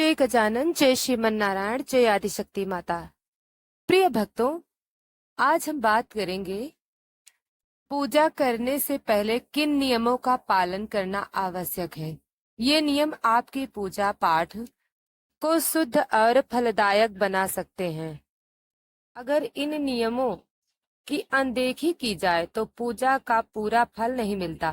जय गजानन, जय श्रीमन नारायण, जय आदिशक्ति माता। प्रिय भक्तों, आज हम बात करेंगे पूजा करने से पहले किन नियमों का पालन करना आवश्यक है। ये नियम आपकी पूजा पाठ को शुद्ध और फलदायक बना सकते हैं। अगर इन नियमों की अनदेखी की जाए तो पूजा का पूरा फल नहीं मिलता।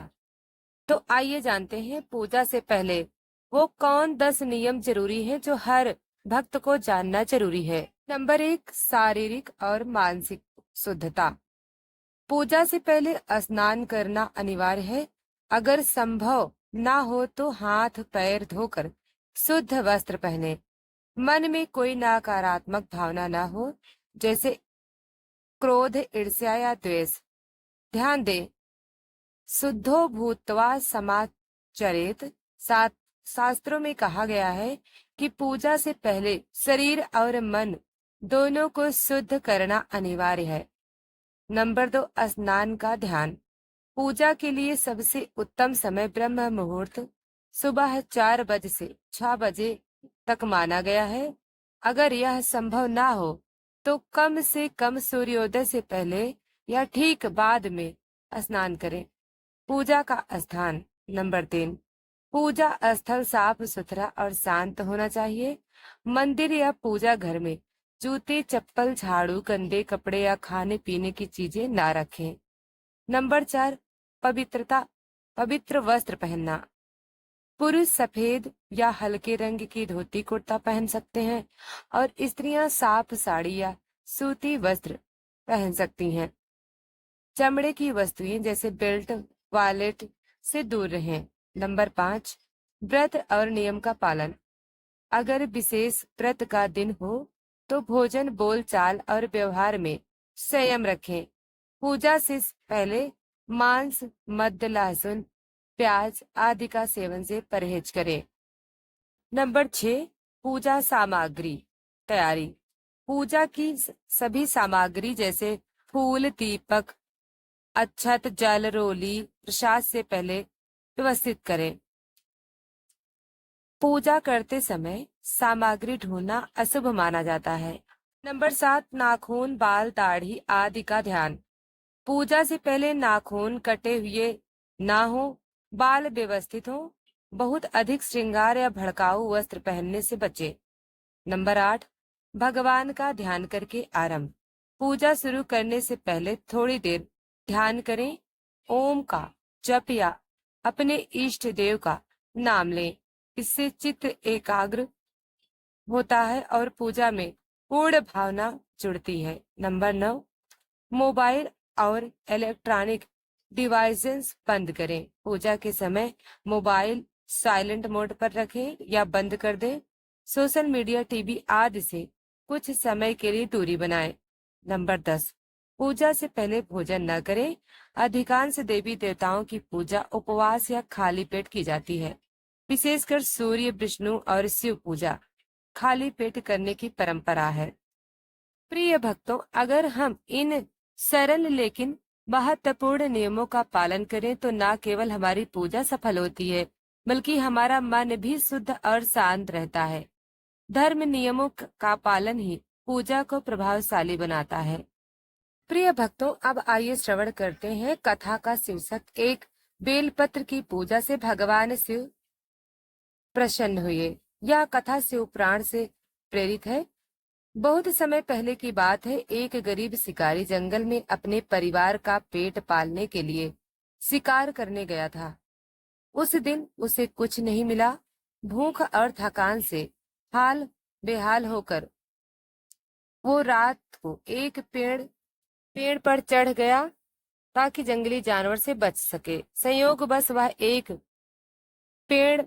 तो आइए जानते हैं पूजा से पहले वो कौन 10 नियम जरूरी है जो हर भक्त को जानना जरूरी है। नंबर 1, शारीरिक और मानसिक शुद्धता। पूजा से पहले स्नान करना अनिवार्य है। अगर संभव ना हो तो हाथ पैर धोकर शुद्ध वस्त्र पहने। मन में कोई नकारात्मक भावना ना हो, जैसे क्रोध, ईर्ष्या या द्वेष। ध्यान दें, शुद्धो भूत्वा समाचरेत। शास्त्रों में कहा गया है कि पूजा से पहले शरीर और मन दोनों को शुद्ध करना अनिवार्य है। नंबर 2, स्नान का ध्यान। पूजा के लिए सबसे उत्तम समय ब्रह्म मुहूर्त सुबह 4 बजे से 6 बजे तक माना गया है। अगर यह संभव ना हो तो कम से कम सूर्योदय से पहले या ठीक बाद में स्नान करें। पूजा का स्थान। नंबर 3, पूजा स्थल साफ सुथरा और शांत होना चाहिए। मंदिर या पूजा घर में जूते, चप्पल, झाड़ू, गंदे कपड़े या खाने पीने की चीजें ना रखें। नंबर 4, पवित्रता। पवित्र वस्त्र पहनना। पुरुष सफेद या हल्के रंग की धोती कुर्ता पहन सकते हैं और स्त्रियां साफ साड़ी या सूती वस्त्र पहन सकती हैं। चमड़े की वस्तुएं जैसे बेल्ट, वॉलेट से दूर रहें। नंबर 5, व्रत और नियम का पालन। अगर विशेष व्रत का दिन हो तो भोजन, बोल चाल और व्यवहार में संयम रखें। पूजा से पहले मांस, मद्य, लहसुन, प्याज आदि का सेवन से परहेज करें। नंबर 6, पूजा सामग्री तैयारी। पूजा की सभी सामग्री जैसे फूल, दीपक, अक्षत, जल, रोली प्रसाद से पहले व्यवस्थित करें। पूजा करते समय सामग्री ढूंढना अशुभ माना जाता है। नंबर 7, नाखून, बाल, दाढ़ी आदि का ध्यान। पूजा से पहले नाखून कटे हुए ना हो, बाल व्यवस्थित हो। बहुत अधिक श्रृंगार या भड़काऊ वस्त्र पहनने से बचे। नंबर 8, भगवान का ध्यान करके आरंभ। पूजा शुरू करने से पहले थोड़ी देर ध्यान करें। ओम का जप या अपने इष्ट देव का नाम लें। इससे चित्त एकाग्र होता है और पूजा में पूर्ण भावना जुड़ती है। नंबर 9, मोबाइल और इलेक्ट्रॉनिक डिवाइसेस बंद करें। पूजा के समय मोबाइल साइलेंट मोड पर रखें या बंद कर दें। सोशल मीडिया, टीवी आदि से कुछ समय के लिए दूरी बनाएं। नंबर 10, पूजा से पहले भोजन न करें। अधिकांश देवी देवताओं की पूजा उपवास या खाली पेट की जाती है। विशेषकर सूर्य, विष्णु और शिव पूजा खाली पेट करने की परंपरा है। प्रिय भक्तों, अगर हम इन सरल लेकिन महत्वपूर्ण नियमों का पालन करें तो न केवल हमारी पूजा सफल होती है, बल्कि हमारा मन भी शुद्ध और शांत रहता है। धर्म नियमों का पालन ही पूजा को प्रभावशाली बनाता है। प्रिय भक्तों, अब आइए श्रवण करते हैं कथा का शीर्षक, एक बेलपत्र की पूजा से भगवान शिव प्रसन्न हुए। यह कथा शिव पुराण से प्रेरित है। बहुत समय पहले की बात है। एक गरीब शिकारी जंगल में अपने परिवार का पेट पालने के लिए शिकार करने गया था। उस दिन उसे कुछ नहीं मिला। भूख और थकान से हाल बेहाल होकर वो रात को एक पेड़ पर चढ़ गया ताकि जंगली जानवर से बच सके। संयोगवश वह एक पेड़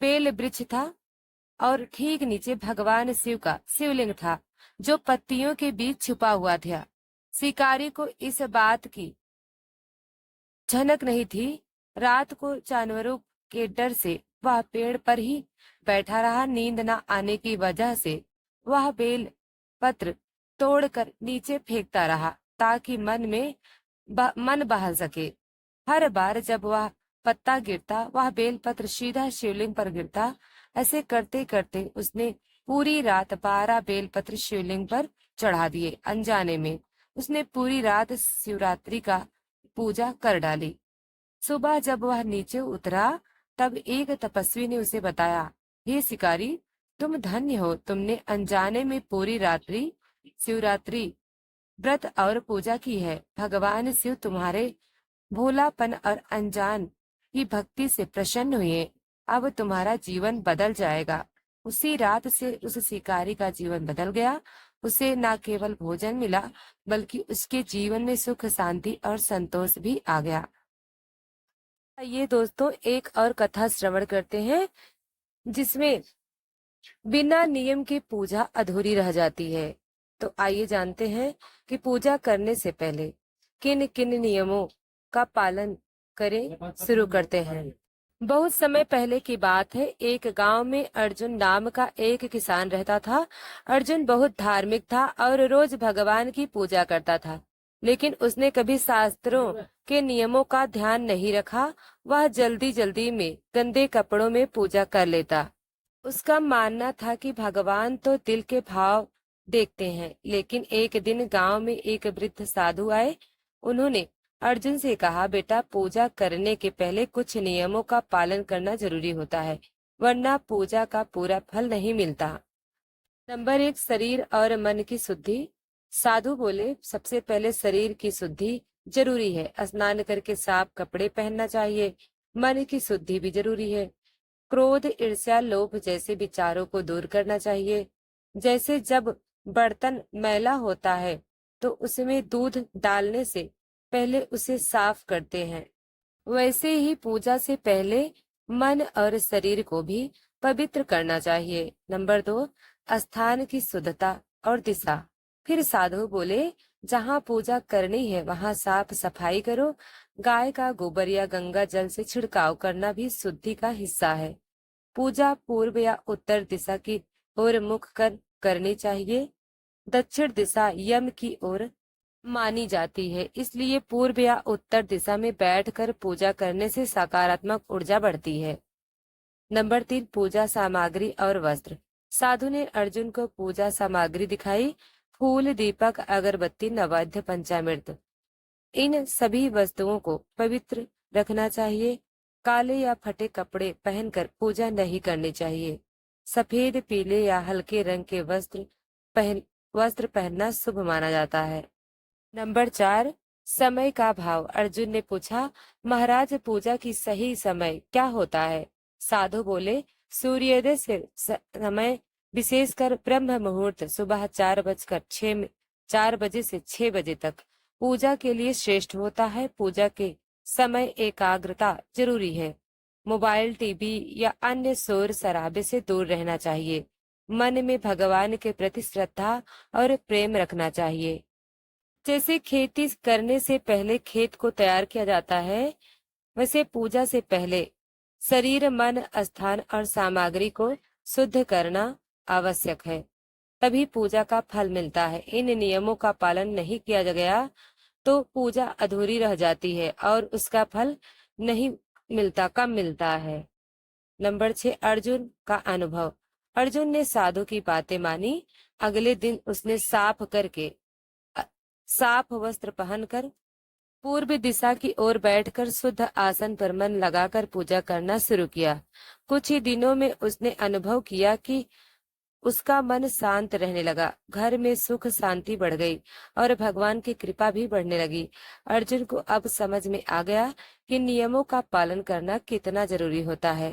बेल वृक्ष था और ठीक नीचे भगवान शिव का शिवलिंग था, जो पत्तियों के बीच छुपा हुआ था। शिकारी को इस बात की झनक नहीं थी। रात को जानवरों के डर से वह पेड़ पर ही बैठा रहा। नींद न आने की वजह से वह बेल पत्र तोड़कर नीचे फेंकता रहा ताकि मन बहल सके। हर बार जब वह पत्ता गिरता, वह बेलपत्र सीधा शिवलिंग पर गिरता। ऐसे करते करते उसने पूरी रात 12 बेलपत्र शिवलिंग पर चढ़ा दिए। अनजाने में उसने पूरी रात शिवरात्रि का पूजा कर डाली। सुबह जब वह नीचे उतरा तब एक तपस्वी ने उसे बताया, हे शिकारी, तुम धन्य हो, तुमने अनजाने में पूरी रात्रि शिवरात्रि व्रत और पूजा की है। भगवान शिव तुम्हारे भोलापन और अनजान की भक्ति से प्रसन्न हुए। अब तुम्हारा जीवन बदल जाएगा। उसी रात से उस शिकारी का जीवन बदल गया। उसे न केवल भोजन मिला बल्कि उसके जीवन में सुख, शांति और संतोष भी आ गया। ये दोस्तों एक और कथा श्रवण करते हैं जिसमें बिना नियम की पूजा अधूरी रह जाती है। तो आइए जानते हैं कि पूजा करने से पहले किन किन नियमों का पालन करें। शुरू करते हैं। बहुत समय पहले की बात है। एक गांव में अर्जुन नाम का एक किसान रहता था। अर्जुन बहुत धार्मिक था और रोज भगवान की पूजा करता था, लेकिन उसने कभी शास्त्रों के नियमों का ध्यान नहीं रखा। वह जल्दी जल्दी में गंदे कपड़ों में पूजा कर लेता। उसका मानना था कि भगवान तो दिल के भाव देखते हैं। लेकिन एक दिन गांव में एक वृद्ध साधु आए। उन्होंने अर्जुन से कहा, बेटा, पूजा करने के पहले कुछ नियमों का पालन करना जरूरी होता है, वरना पूजा का पूरा फल नहीं मिलता। नंबर 1, शरीर और मन की शुद्धि। साधु बोले, सबसे पहले शरीर की शुद्धि जरूरी है। स्नान करके साफ कपड़े पहनना चाहिए। मन की शुद्धि भी जरूरी है। क्रोध, ईर्ष्या, लोभ जैसे विचारों को दूर करना चाहिए। जैसे जब बर्तन मैला होता है तो उसमें दूध डालने से पहले उसे साफ करते हैं, वैसे ही पूजा से पहले मन और शरीर को भी पवित्र करना चाहिए। नंबर 2, स्थान की शुद्धता और दिशा। फिर साधु बोले, जहाँ पूजा करनी है वहाँ साफ सफाई करो। गाय का गोबर या गंगा जल से छिड़काव करना भी शुद्धि का हिस्सा है। पूजा पूर्व या उत्तर दिशा की ओर मुख कर करनी चाहिए। दक्षिण दिशा यम की ओर मानी जाती है, इसलिए पूर्व या उत्तर दिशा में बैठकर पूजा करने से सकारात्मक ऊर्जा बढ़ती है। नंबर 3, पूजा सामग्री और वस्त्र। साधु ने अर्जुन को पूजा सामग्री दिखाई। फूल, दीपक, अगरबत्ती, नैवेद्य, पंचामृत, इन सभी वस्तुओं को पवित्र रखना चाहिए। काले या फटे कपड़े पहनकर पूजा नहीं करनी चाहिए। सफेद, पीले या हल्के रंग के वस्त्र पहनना शुभ माना जाता है। नंबर 4, समय का भाव। अर्जुन ने पूछा, महाराज, पूजा की सही समय क्या होता है? साधु बोले, सूर्योदय से समय, विशेषकर ब्रह्म मुहूर्त सुबह 4 बजे से 6 बजे तक पूजा के लिए श्रेष्ठ होता है। पूजा के समय एकाग्रता जरूरी है। मोबाइल, टीवी या अन्य शोर शराबे से दूर रहना चाहिए। मन में भगवान के प्रति श्रद्धा और प्रेम रखना चाहिए। जैसे खेती करने से पहले खेत को तैयार किया जाता है, वैसे पूजा से पहले शरीर, मन, स्थान और सामग्री को शुद्ध करना आवश्यक है, तभी पूजा का फल मिलता है। इन नियमों का पालन नहीं किया गया तो पूजा अधूरी रह जाती है और उसका फल नहीं मिलता, कम मिलता है। नंबर 6, अर्जुन का अनुभव। अर्जुन ने साधु की बातें मानी। अगले दिन उसने साफ वस्त्र पहनकर पूर्व दिशा की ओर बैठकर शुद्ध आसन पर मन लगाकर पूजा करना शुरू किया। कुछ ही दिनों में उसने अनुभव किया कि उसका मन शांत रहने लगा। घर में सुख शांति बढ़ गई और भगवान की कृपा भी बढ़ने लगी। अर्जुन को अब समझ में आ गया कि नियमों का पालन करना कितना जरूरी होता है।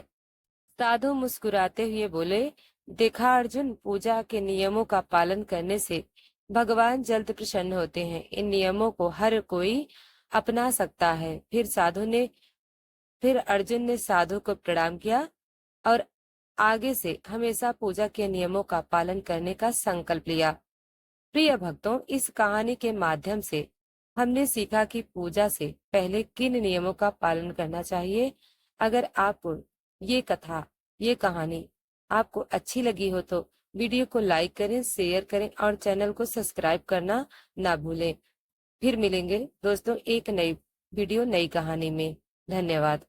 साधु मुस्कुराते हुए बोले, देखा अर्जुन, पूजा के नियमों का पालन करने से भगवान जल्द प्रसन्न होते हैं। इन नियमों को हर कोई अपना सकता है। फिर अर्जुन ने साधु को प्रणाम किया और आगे से हमेशा पूजा के नियमों का पालन करने का संकल्प लिया। प्रिय भक्तों, इस कहानी के माध्यम से हमने सीखा कि पूजा से पहले किन नियमों का पालन करना चाहिए। अगर आपको ये कहानी आपको अच्छी लगी हो तो वीडियो को लाइक करें, शेयर करें और चैनल को सब्सक्राइब करना ना भूलें। फिर मिलेंगे दोस्तों एक नई वीडियो, नई कहानी में। धन्यवाद।